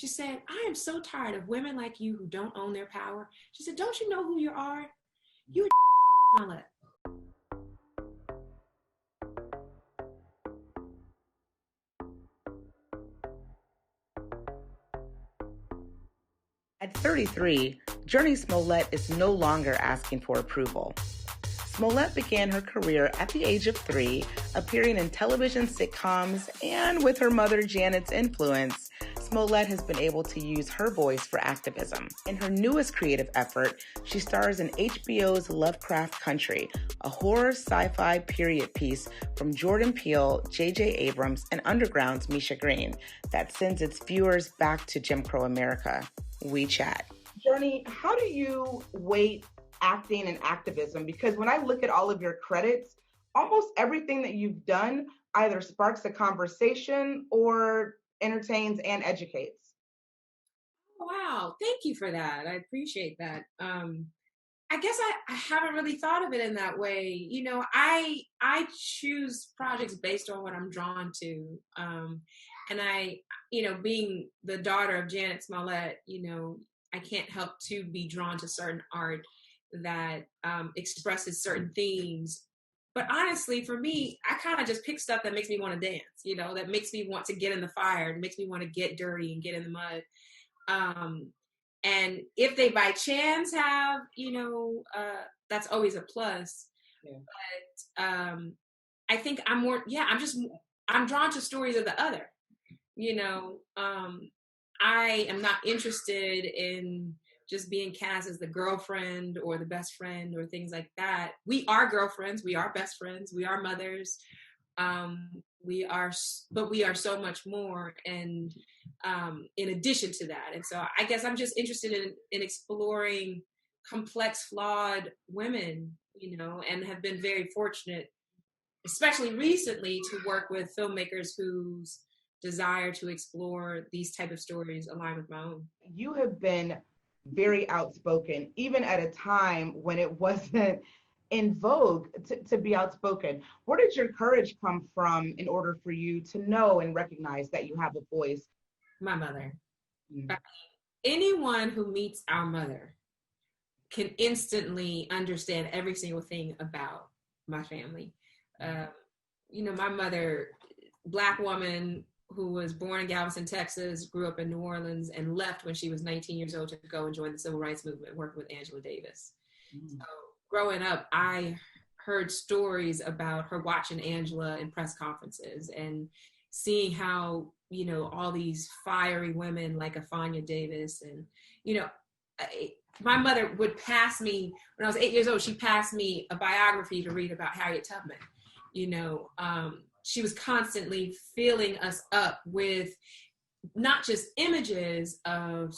She said, I am so tired of women like you who don't own their power. She said, don't you know who you are? You a Smollett. At 33, Jurnee Smollett is no longer asking for approval. Smollett began her career at the age of 3, appearing in television sitcoms, and with her mother Janet's influence, Smollett has been able to use her voice for activism. In her newest creative effort, she stars in HBO's Lovecraft Country, a horror sci-fi period piece from Jordan Peele, J.J. Abrams, and Underground's Misha Green that sends its viewers back to Jim Crow America. We chat. Jurnee, how do you weight acting and activism? Because when I look at all of your credits, almost everything that you've done either sparks a conversation or entertains and educates. Wow, thank you for that. I appreciate that. I guess I haven't really thought of it in that way. You know, I choose projects based on what I'm drawn to. And I, you know, being the daughter of Janet Smollett, you know, I can't help to be drawn to certain art that expresses certain themes. But honestly, for me, I kind of just pick stuff that makes me want to dance, you know, that makes me want to get in the fire, and makes me want to get dirty and get in the mud. And if they by chance have, you know, that's always a plus. Yeah. But I think I'm drawn to stories of the other. You know, I am not interested in just being cast as the girlfriend or the best friend or things like that. We are girlfriends, we are best friends, we are mothers. But we are so much more, and in addition to that. And so I guess I'm just interested in exploring complex, flawed women, you know, and have been very fortunate, especially recently, to work with filmmakers whose desire to explore these type of stories align with my own. You have been very outspoken, even at a time when it wasn't in vogue to be outspoken. Where did your courage come from in order for you to know and recognize that you have a voice? My mother. Mm-hmm. Anyone who meets our mother can instantly understand every single thing about my family. You know, my mother, Black woman who was born in Galveston, Texas, grew up in New Orleans, and left when she was 19 years old to go and join the civil rights movement, working with Angela Davis. Mm-hmm. So growing up, I heard stories about her watching Angela in press conferences and seeing how, you know, all these fiery women like Afanya Davis, and, you know, my mother would pass me, when I was 8 years old, she passed me a biography to read about Harriet Tubman. You know, she was constantly filling us up with not just images of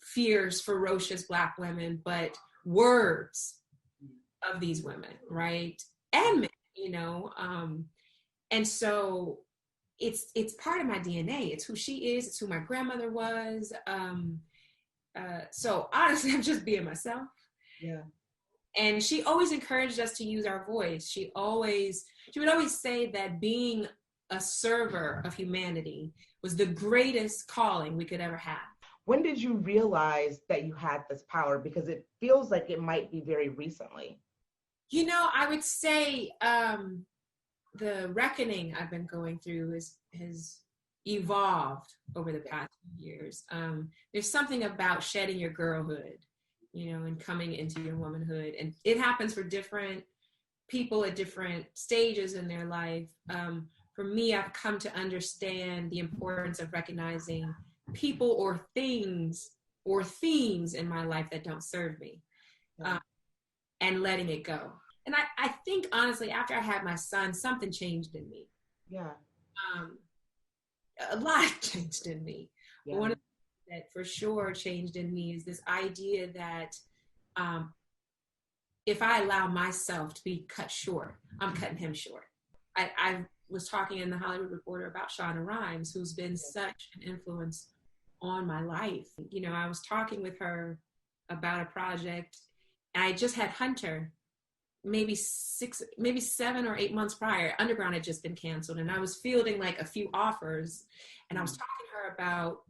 fierce, ferocious Black women, but words of these women, right? And men, you know. And so it's part of my DNA. It's who she is. It's who my grandmother was. So honestly, I'm just being myself. Yeah. And she always encouraged us to use our voice. She would always say that being a server of humanity was the greatest calling we could ever have. When did you realize that you had this power? Because it feels like it might be very recently. You know, I would say the reckoning I've been going through has evolved over the past few years. There's something about shedding your girlhood, you know, and coming into your womanhood. And it happens for different people at different stages in their life. For me, I've come to understand the importance of recognizing people or things or themes in my life that don't serve me, and letting it go. And I think, honestly, after I had my son, something changed in me. Yeah. A lot changed in me. Yeah. One of the things that for sure changed in me is this idea that if I allow myself to be cut short, I'm cutting him short. I was talking in the Hollywood Reporter about Shonda Rhimes, who's been such an influence on my life. You know, I was talking with her about a project. I just had Hunter maybe 7 or 8 months prior, Underground had just been canceled, and I was fielding like a few offers, and I was talking to her about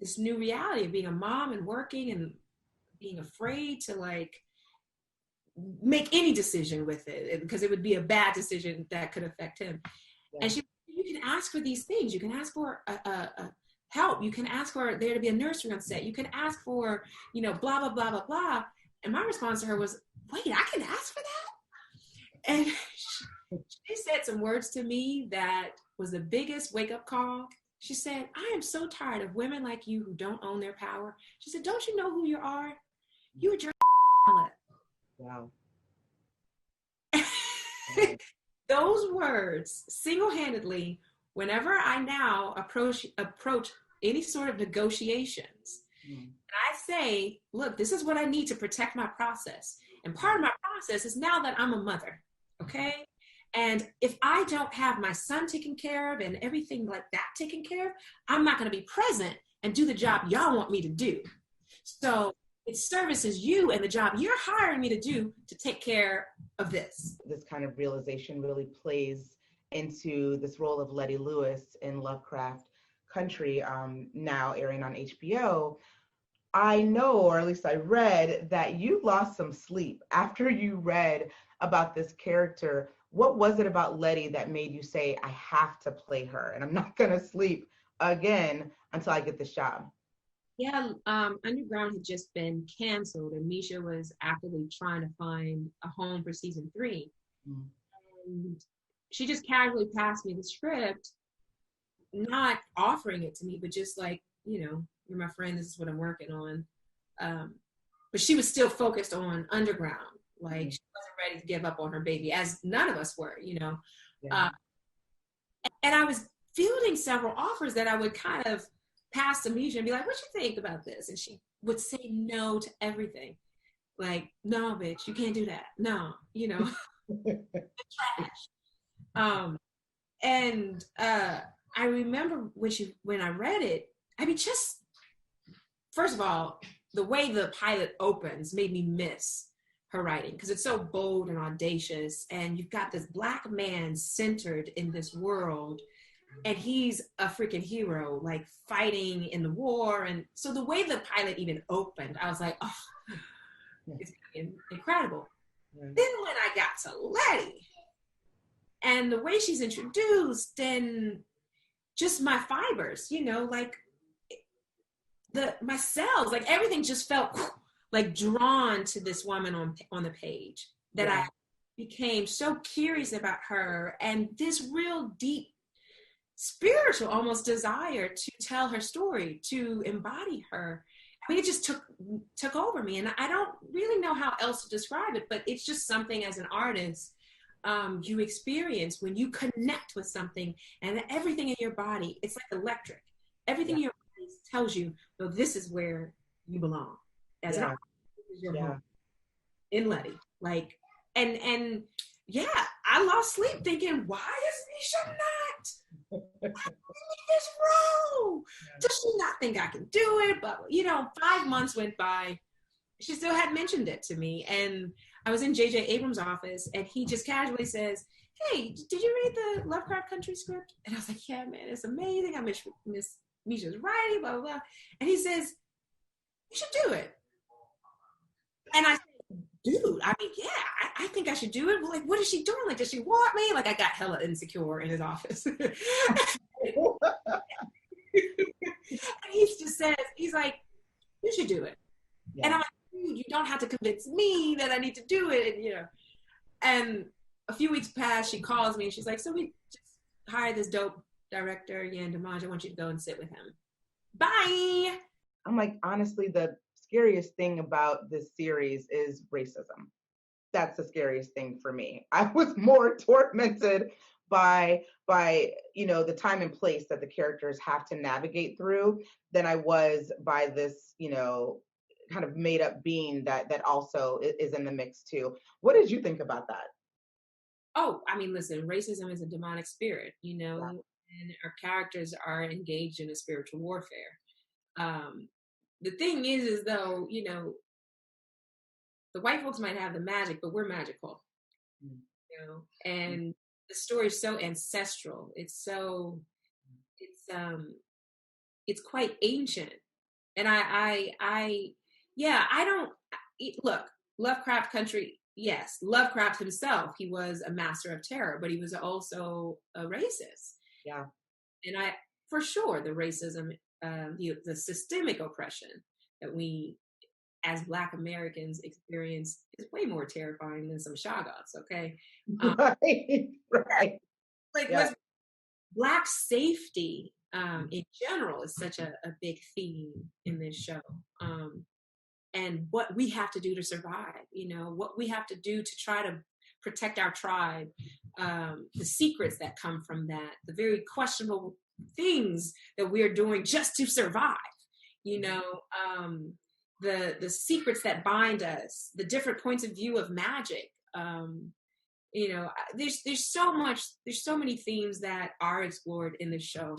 this new reality of being a mom and working and being afraid to like make any decision with it because it would be a bad decision that could affect him. Yeah. And you can ask for these things. You can ask for help. You can ask for there to be a nursery on set. You can ask for, blah, blah, blah, blah, blah. And my response to her was, wait, I can ask for that? And she said some words to me that was the biggest wake-up call. She said, I am so tired of women like you who don't own their power. She said, don't you know who you are? You are Jurnee Smollett. Wow. Those words single-handedly, whenever I now approach any sort of negotiations, and I say, look, this is what I need to protect my process. And part of my process is now that I'm a mother, okay? And if I don't have my son taken care of and everything like that taken care of, I'm not going to be present and do the job y'all want me to do. So it services you and the job you're hiring me to do to take care of this. This kind of realization really plays into this role of Letty Lewis in Lovecraft Country, now airing on HBO. I know, or at least I read, that you lost some sleep after you read about this character. What was it about Letty that made you say, I have to play her and I'm not going to sleep again until I get this job? Yeah, Underground had just been canceled, and Misha was actively trying to find a home for season 3. And she just casually passed me the script, not offering it to me, but just like, you're my friend, this is what I'm working on. But she was still focused on Underground. Like, she wasn't ready to give up on her baby, as none of us were, Yeah. And I was fielding several offers that I would kind of pass to Misha and be like, what you think about this? And she would say no to everything. Like, no, bitch, you can't do that. No, trash. And I remember when I read it, I mean, just, first of all, the way the pilot opens made me miss her writing because it's so bold and audacious. And you've got this Black man centered in this world, and he's a freaking hero, like fighting in the war. And so the way the pilot even opened, I was like, oh, it's incredible. Then when I got to Letty and the way she's introduced and just my fibers, like my cells, like everything just felt like drawn to this woman on the page that I became so curious about her and this real deep spiritual almost desire to tell her story, to embody her. I mean, it just took over me, and I don't really know how else to describe it, but it's just something as an artist you experience when you connect with something, and everything in your body, it's like electric. Everything in your body tells you, no, this is where you belong. As an artist, this is your home. In Letty, like, and I lost sleep thinking, why is Misha not this role? Does she not think I can do it? But 5 months went by. She still hadn't mentioned it to me. And I was in J.J. Abrams' office, and he just casually says, hey, did you read the Lovecraft Country script? And I was like, yeah, man, it's amazing. I miss Misha's writing, blah, blah, blah. And he says, you should do it. And I said, dude, I mean, yeah, I think I should do it. Well, like, what is she doing? Like, does she want me? Like, I got hella insecure in his office. And he just says, he's like, you should do it. Yeah. And I'm like, dude, you don't have to convince me that I need to do it. And, and a few weeks passed, she calls me and she's like, so we just hired this dope director, Yan Damaj. I want you to go and sit with him. Bye. I'm like, honestly, the scariest thing about this series is racism. That's the scariest thing for me. I was more tormented by the time and place that the characters have to navigate through than I was by this, kind of made up being that also is in the mix too. What did you think about that? Oh, I mean, listen, racism is a demonic spirit, and our characters are engaged in a spiritual warfare. The thing is though, the white folks might have the magic, but we're magical. you know, and the story is so ancestral. It's quite ancient. And I don't look, Lovecraft country. Yes, Lovecraft himself, he was a master of terror, but he was also a racist. Yeah. And for sure, the racism, the systemic oppression that we as Black Americans experience is way more terrifying than some Shoggoths, okay? Right. Like, yeah. Black safety in general is such a big theme in this show. And what we have to do to survive, what we have to do to try to protect our tribe, the secrets that come from that, the very questionable things that we're doing just to survive, the secrets that bind us, the different points of view of magic. There's so many themes that are explored in this show.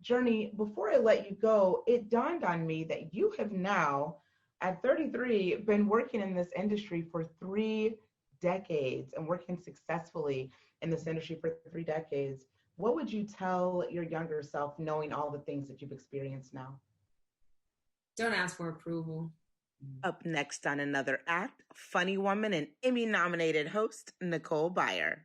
Jurnee, before I let you go, it dawned on me that you have now, at 33, been working in this industry for 3 decades and working successfully in this industry for 3 decades. What would you tell your younger self, knowing all the things that you've experienced now? Don't ask for approval. Up next on Another Act, funny woman and Emmy-nominated host, Nicole Byer.